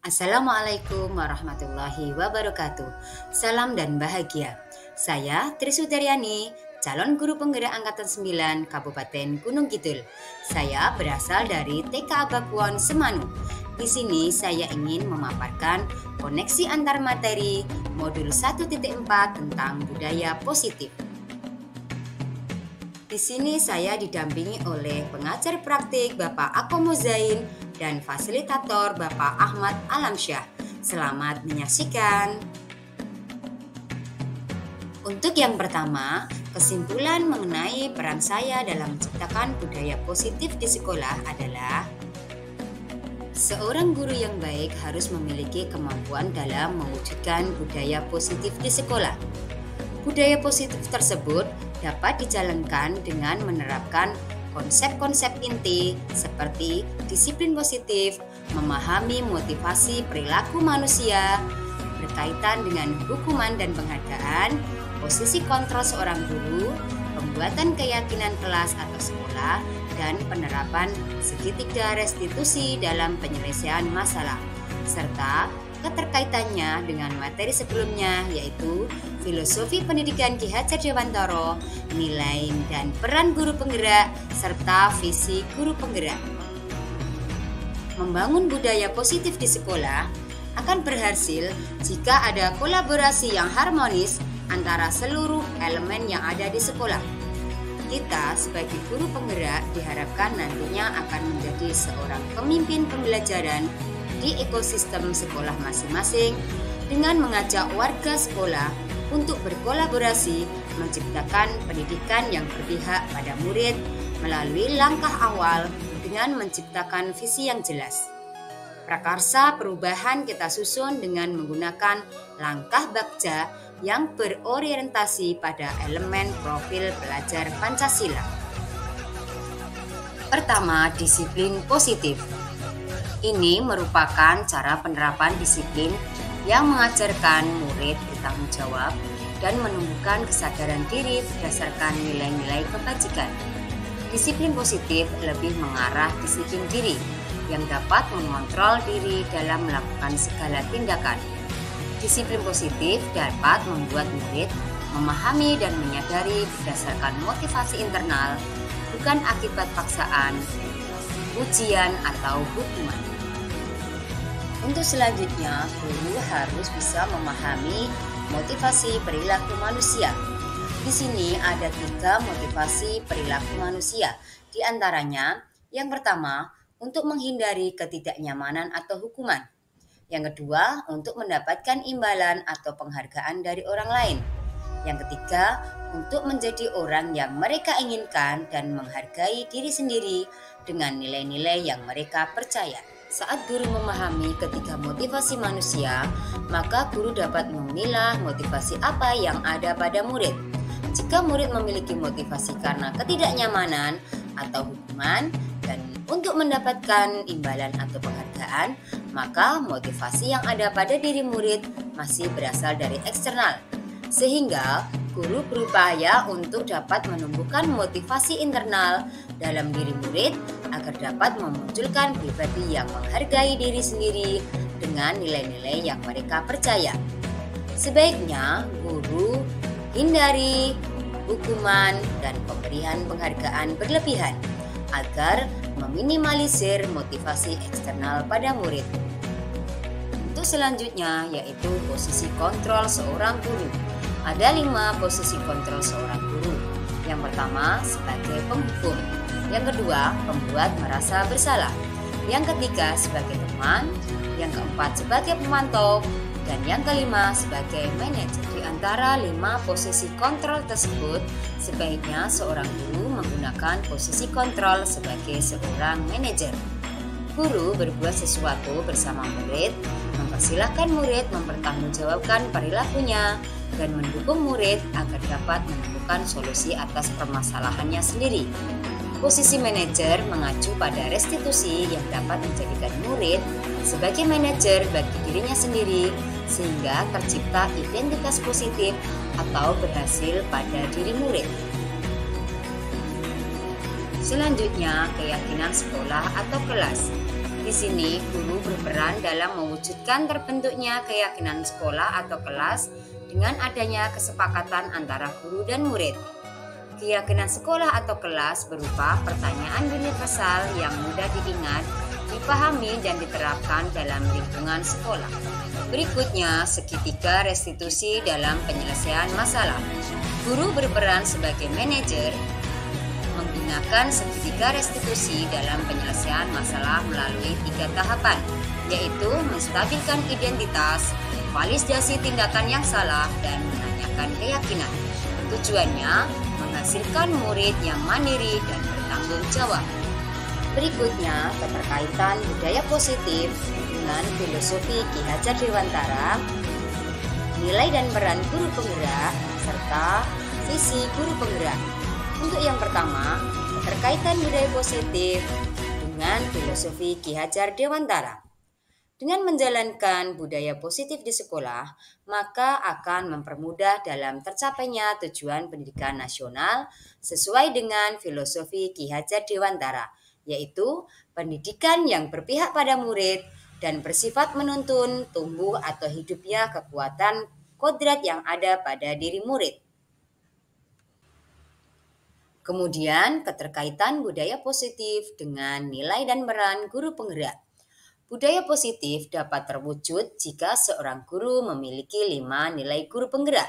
Assalamualaikum warahmatullahi wabarakatuh. Salam dan bahagia. Saya Trisudaryani, calon guru penggerak angkatan 9 Kabupaten Gunung Kidul. Saya berasal dari TK Abakuon Semanu. Di sini saya ingin memaparkan koneksi antar materi modul 1.4 tentang budaya positif. Di sini saya didampingi oleh pengajar praktik Bapak Ako Mozain dan fasilitator Bapak Ahmad Alamsyah. Selamat menyaksikan. Untuk yang pertama, kesimpulan mengenai peran saya dalam menciptakan budaya positif di sekolah adalah seorang guru yang baik harus memiliki kemampuan dalam mewujudkan budaya positif di sekolah. Budaya positif tersebut dapat dijalankan dengan menerapkan konsep-konsep inti seperti disiplin positif, memahami motivasi perilaku manusia, berkaitan dengan hukuman dan penghargaan, posisi kontrol seorang guru, pembuatan keyakinan kelas atau sekolah, dan penerapan segitiga restitusi dalam penyelesaian masalah, serta keterkaitannya dengan materi sebelumnya yaitu filosofi pendidikan Ki Hajar Dewantara, nilai dan peran guru penggerak, serta visi guru penggerak. Membangun budaya positif di sekolah akan berhasil jika ada kolaborasi yang harmonis antara seluruh elemen yang ada di sekolah. Kita sebagai guru penggerak diharapkan nantinya akan menjadi seorang pemimpin pembelajaran di ekosistem sekolah masing-masing dengan mengajak warga sekolah untuk berkolaborasi menciptakan pendidikan yang berpihak pada murid melalui langkah awal dengan menciptakan visi yang jelas. Prakarsa perubahan kita susun dengan menggunakan langkah bagja yang berorientasi pada elemen profil pelajar Pancasila. Pertama, disiplin positif. Ini merupakan cara penerapan disiplin yang mengajarkan murid bertanggung jawab dan menumbuhkan kesadaran diri berdasarkan nilai-nilai kebajikan. Disiplin positif lebih mengarah disiplin diri yang dapat mengontrol diri dalam melakukan segala tindakan. Disiplin positif dapat membuat murid memahami dan menyadari berdasarkan motivasi internal, bukan akibat paksaan, ujian, atau hukuman. Untuk selanjutnya, guru harus bisa memahami motivasi perilaku manusia. Di sini ada 3 motivasi perilaku manusia. Di antaranya, yang pertama, untuk menghindari ketidaknyamanan atau hukuman. Yang kedua, untuk mendapatkan imbalan atau penghargaan dari orang lain. Yang ketiga, untuk menjadi orang yang mereka inginkan dan menghargai diri sendiri dengan nilai-nilai yang mereka percaya. Saat guru memahami ketiga motivasi manusia, maka guru dapat memilah motivasi apa yang ada pada murid. Jika murid memiliki motivasi karena ketidaknyamanan atau hukuman dan untuk mendapatkan imbalan atau penghargaan, maka motivasi yang ada pada diri murid masih berasal dari eksternal. Sehingga guru berupaya untuk dapat menumbuhkan motivasi internal dalam diri murid agar dapat memunculkan pribadi yang menghargai diri sendiri dengan nilai-nilai yang mereka percaya. Sebaiknya guru hindari hukuman dan pemberian penghargaan berlebihan agar meminimalisir motivasi eksternal pada murid. Untuk selanjutnya yaitu posisi kontrol seorang guru. Ada 5 posisi kontrol seorang guru. Yang pertama sebagai penghukum, yang kedua pembuat merasa bersalah, yang ketiga sebagai teman, yang keempat sebagai pemantau, dan yang kelima sebagai manajer. Di antara 5 posisi kontrol tersebut, sebaiknya seorang guru menggunakan posisi kontrol sebagai seorang manajer. Guru berbuat sesuatu bersama murid, mempersilahkan murid mempertanggungjawabkan perilakunya, dan mendukung murid agar dapat menemukan solusi atas permasalahannya sendiri. Posisi manajer mengacu pada restitusi yang dapat menjadikan murid sebagai manajer bagi dirinya sendiri sehingga tercipta identitas positif atau berhasil pada diri murid. Selanjutnya, keyakinan sekolah atau kelas. Di sini, guru berperan dalam mewujudkan terbentuknya keyakinan sekolah atau kelas dengan adanya kesepakatan antara guru dan murid. Keyakinan sekolah atau kelas berupa pertanyaan universal yang mudah diingat, dipahami, dan diterapkan dalam lingkungan sekolah. Berikutnya, segitiga restitusi dalam penyelesaian masalah. Guru berperan sebagai manajer, menggunakan segitiga restitusi dalam penyelesaian masalah melalui 3 tahapan, yaitu menstabilkan identitas, validasi tindakan yang salah, dan menanyakan keyakinan. Tujuannya menghasilkan murid yang mandiri dan bertanggung jawab. Berikutnya, keterkaitan budaya positif dengan filosofi Ki Hajar Dewantara, nilai dan peran guru penggerak, serta visi guru penggerak. Untuk yang pertama, keterkaitan budaya positif dengan filosofi Ki Hajar Dewantara. Dengan menjalankan budaya positif di sekolah, maka akan mempermudah dalam tercapainya tujuan pendidikan nasional sesuai dengan filosofi Ki Hajar Dewantara, yaitu pendidikan yang berpihak pada murid dan bersifat menuntun tumbuh atau hidupnya kekuatan kodrat yang ada pada diri murid. Kemudian, keterkaitan budaya positif dengan nilai dan peran guru penggerak. Budaya positif dapat terwujud jika seorang guru memiliki 5 nilai guru penggerak,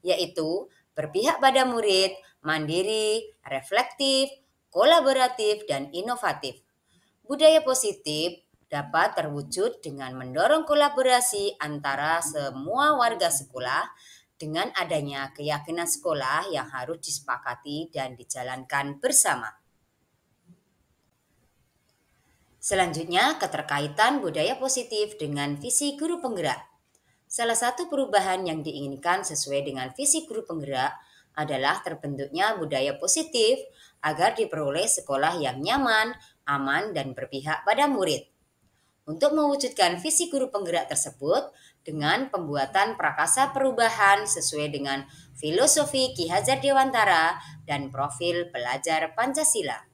yaitu berpihak pada murid, mandiri, reflektif, kolaboratif, dan inovatif. Budaya positif dapat terwujud dengan mendorong kolaborasi antara semua warga sekolah dengan adanya keyakinan sekolah yang harus disepakati dan dijalankan bersama. Selanjutnya, keterkaitan budaya positif dengan visi guru penggerak. Salah satu perubahan yang diinginkan sesuai dengan visi guru penggerak adalah terbentuknya budaya positif agar diperoleh sekolah yang nyaman, aman, dan berpihak pada murid. Untuk mewujudkan visi guru penggerak tersebut dengan pembuatan prakasa perubahan sesuai dengan filosofi Ki Hajar Dewantara dan profil pelajar Pancasila.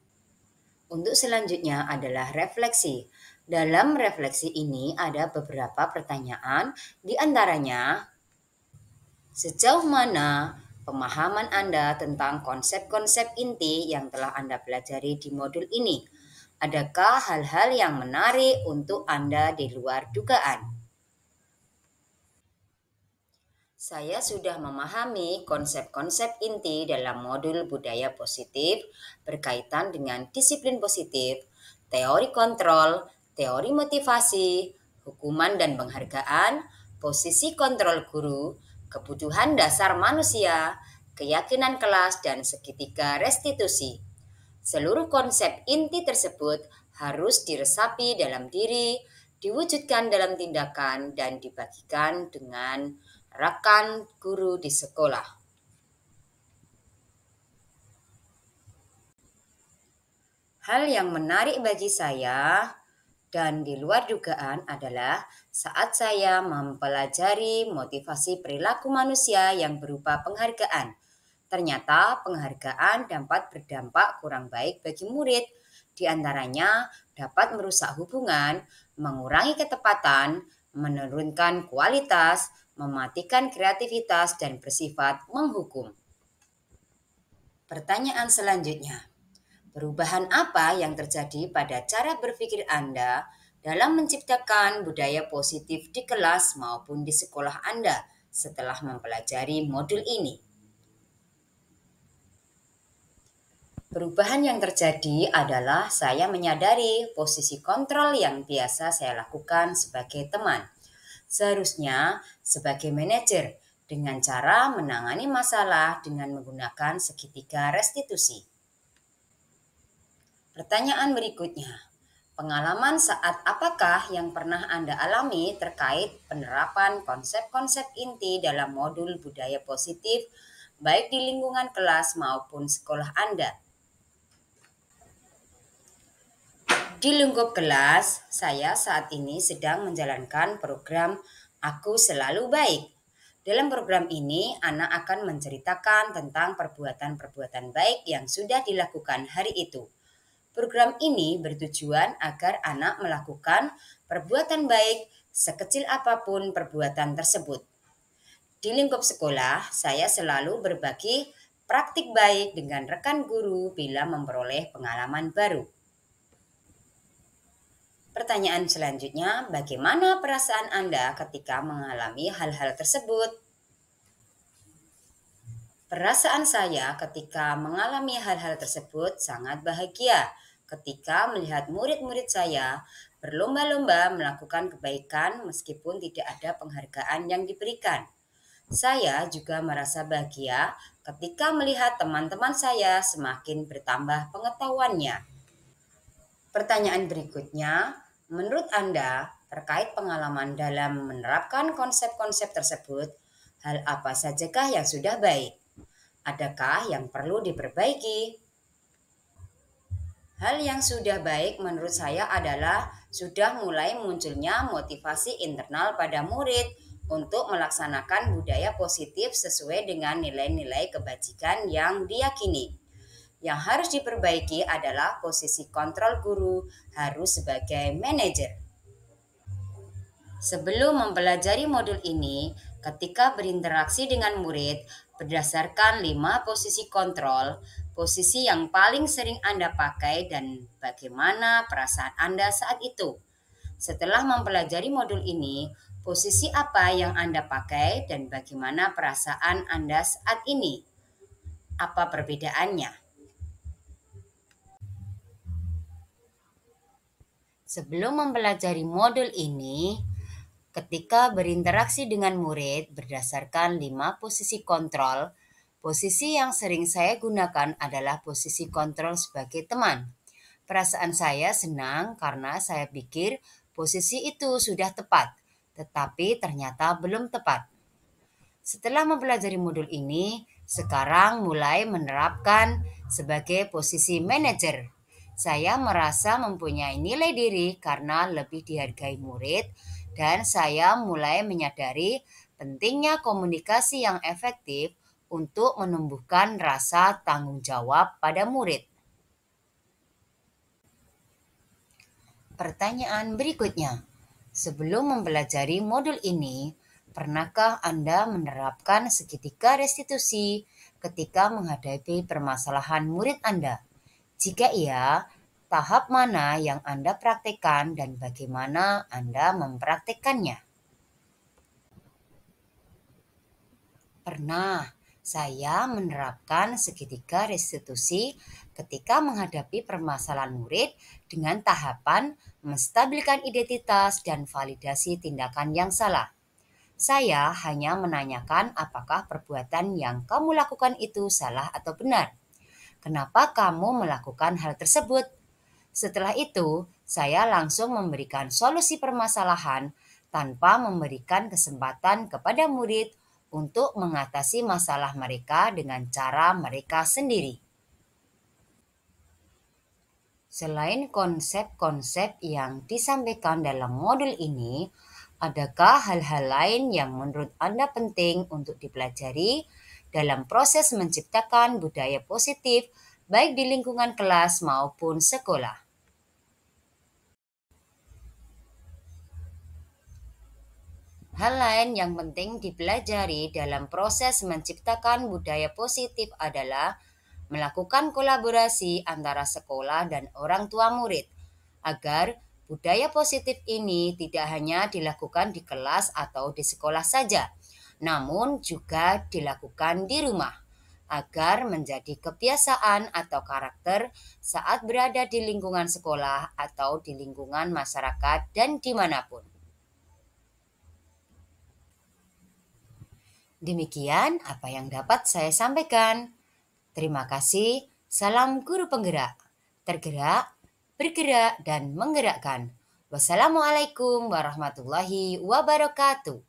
Untuk selanjutnya adalah refleksi. Dalam refleksi ini ada beberapa pertanyaan, di antaranya sejauh mana pemahaman Anda tentang konsep-konsep inti yang telah Anda pelajari di modul ini? Adakah hal-hal yang menarik untuk Anda di luar dugaan? Saya sudah memahami konsep-konsep inti dalam modul budaya positif berkaitan dengan disiplin positif, teori kontrol, teori motivasi, hukuman dan penghargaan, posisi kontrol guru, kebutuhan dasar manusia, keyakinan kelas, dan segitiga restitusi. Seluruh konsep inti tersebut harus diresapi dalam diri, diwujudkan dalam tindakan, dan dibagikan dengan rekan guru di sekolah. Hal yang menarik bagi saya dan di luar dugaan adalah saat saya mempelajari motivasi perilaku manusia yang berupa penghargaan. Ternyata penghargaan dapat berdampak kurang baik bagi murid, di antaranya dapat merusak hubungan, mengurangi ketepatan, menurunkan kualitas, mematikan kreativitas, dan bersifat menghukum. Pertanyaan selanjutnya, perubahan apa yang terjadi pada cara berpikir Anda dalam menciptakan budaya positif di kelas maupun di sekolah Anda setelah mempelajari modul ini? Perubahan yang terjadi adalah saya menyadari posisi kontrol yang biasa saya lakukan sebagai teman. Seharusnya sebagai manajer dengan cara menangani masalah dengan menggunakan segitiga restitusi. Pertanyaan berikutnya, pengalaman saat apakah yang pernah Anda alami terkait penerapan konsep-konsep inti dalam modul budaya positif baik di lingkungan kelas maupun sekolah Anda? Di lingkup kelas, saya saat ini sedang menjalankan program Aku Selalu Baik. Dalam program ini, anak akan menceritakan tentang perbuatan-perbuatan baik yang sudah dilakukan hari itu. Program ini bertujuan agar anak melakukan perbuatan baik sekecil apapun perbuatan tersebut. Di lingkup sekolah, saya selalu berbagi praktik baik dengan rekan guru bila memperoleh pengalaman baru. Pertanyaan selanjutnya, bagaimana perasaan Anda ketika mengalami hal-hal tersebut? Perasaan saya ketika mengalami hal-hal tersebut sangat bahagia ketika melihat murid-murid saya berlomba-lomba melakukan kebaikan meskipun tidak ada penghargaan yang diberikan. Saya juga merasa bahagia ketika melihat teman-teman saya semakin bertambah pengetahuannya. Pertanyaan berikutnya, menurut Anda terkait pengalaman dalam menerapkan konsep-konsep tersebut, hal apa sajakah yang sudah baik? Adakah yang perlu diperbaiki? Hal yang sudah baik menurut saya adalah sudah mulai munculnya motivasi internal pada murid untuk melaksanakan budaya positif sesuai dengan nilai-nilai kebajikan yang diyakini. Yang harus diperbaiki adalah posisi kontrol guru harus sebagai manajer. Sebelum mempelajari modul ini, ketika berinteraksi dengan murid, berdasarkan 5 posisi kontrol, posisi yang paling sering Anda pakai dan bagaimana perasaan Anda saat itu. Setelah mempelajari modul ini, posisi apa yang Anda pakai dan bagaimana perasaan Anda saat ini? Apa perbedaannya? Sebelum mempelajari modul ini, ketika berinteraksi dengan murid berdasarkan 5 posisi kontrol, posisi yang sering saya gunakan adalah posisi kontrol sebagai teman. Perasaan saya senang karena saya pikir posisi itu sudah tepat, tetapi ternyata belum tepat. Setelah mempelajari modul ini, sekarang mulai menerapkan sebagai posisi manajer. Saya merasa mempunyai nilai diri karena lebih dihargai murid dan saya mulai menyadari pentingnya komunikasi yang efektif untuk menumbuhkan rasa tanggung jawab pada murid. Pertanyaan berikutnya, sebelum mempelajari modul ini, pernahkah Anda menerapkan segitiga restitusi ketika menghadapi permasalahan murid Anda? Jika iya, tahap mana yang Anda praktikkan dan bagaimana Anda mempraktikkannya? Pernah, saya menerapkan segitiga restitusi ketika menghadapi permasalahan murid dengan tahapan menstabilkan identitas dan validasi tindakan yang salah. Saya hanya menanyakan apakah perbuatan yang kamu lakukan itu salah atau benar. Kenapa kamu melakukan hal tersebut? Setelah itu, saya langsung memberikan solusi permasalahan tanpa memberikan kesempatan kepada murid untuk mengatasi masalah mereka dengan cara mereka sendiri. Selain konsep-konsep yang disampaikan dalam modul ini, adakah hal-hal lain yang menurut Anda penting untuk dipelajari dalam proses menciptakan budaya positif baik di lingkungan kelas maupun sekolah? Hal lain yang penting dipelajari dalam proses menciptakan budaya positif adalah melakukan kolaborasi antara sekolah dan orang tua murid, agar budaya positif ini tidak hanya dilakukan di kelas atau di sekolah saja, namun juga dilakukan di rumah, agar menjadi kebiasaan atau karakter saat berada di lingkungan sekolah atau di lingkungan masyarakat dan dimanapun. Demikian apa yang dapat saya sampaikan. Terima kasih. Salam guru penggerak. Tergerak, bergerak, dan menggerakkan. Wassalamualaikum warahmatullahi wabarakatuh.